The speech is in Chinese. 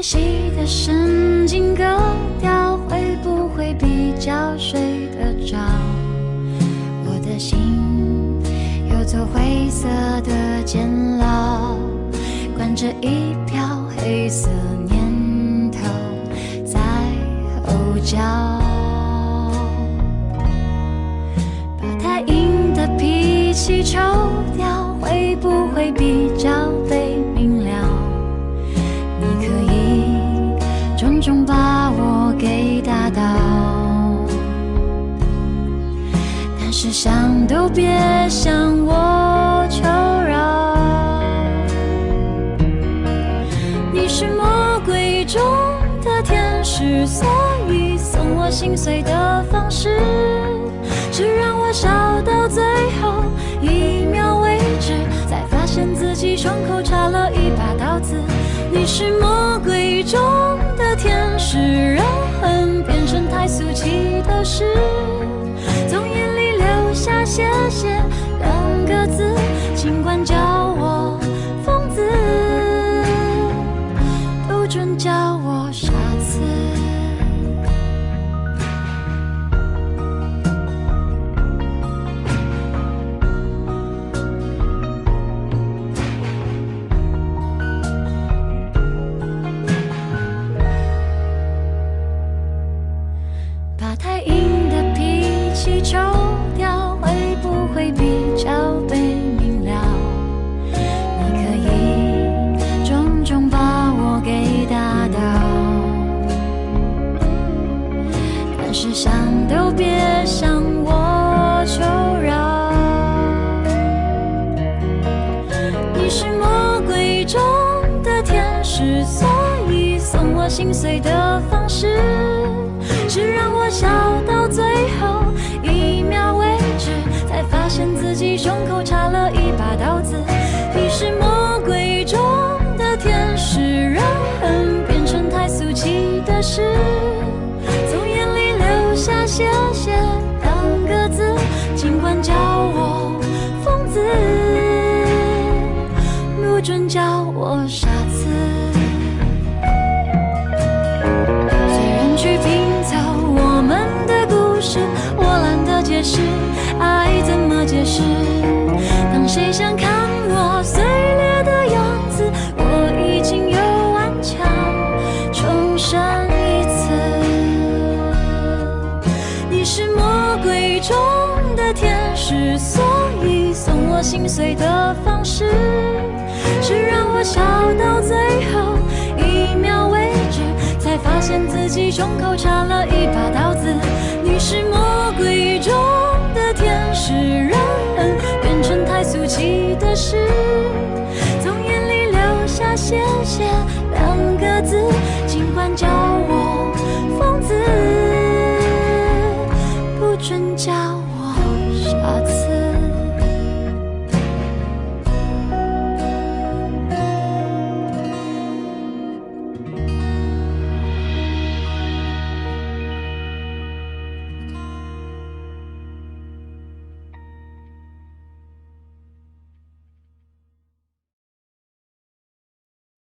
细的神经割掉，会不会比较睡得着？我的心有座灰色的监牢，关着一瓢黑色念头在吼叫。把太硬的脾气抽掉，会不会比较被明了？你可以重重把我给打倒，但是想都别向我求饶。你是魔鬼中的天使，所以送我心碎的方式是让我笑到最后一秒为止，才发现自己胸口插了一把刀子。你是魔鬼中的天使，让恨变成太俗气的事，从眼里流下谢谢两个字，尽管叫我疯子，不准叫我傻子。把太硬的脾气抽掉，会不会比较被明了？你可以重重把我给打倒，但是想都别向我求饶。你是魔鬼中的天使，所以送我心碎的方式是让我笑到最后一秒为止，才发现自己胸口插了一把刀子。你是魔鬼中的天使，让恨变成太俗气的事，从眼里流下谢谢两个字，尽管叫我疯子，不准叫我傻子。去拼凑我们的故事，我懒得解释爱怎么解释。当谁想看我碎裂的样子，我已经有顽强重生一次。你是魔鬼中的天使，所以送我心碎的方式是让我笑到最后一秒为止，才发现自己胸口插了一把刀子。你是魔鬼中的天使，让恨变成太俗气的事，从眼里流下谢谢两个字，尽管叫我疯子，不准叫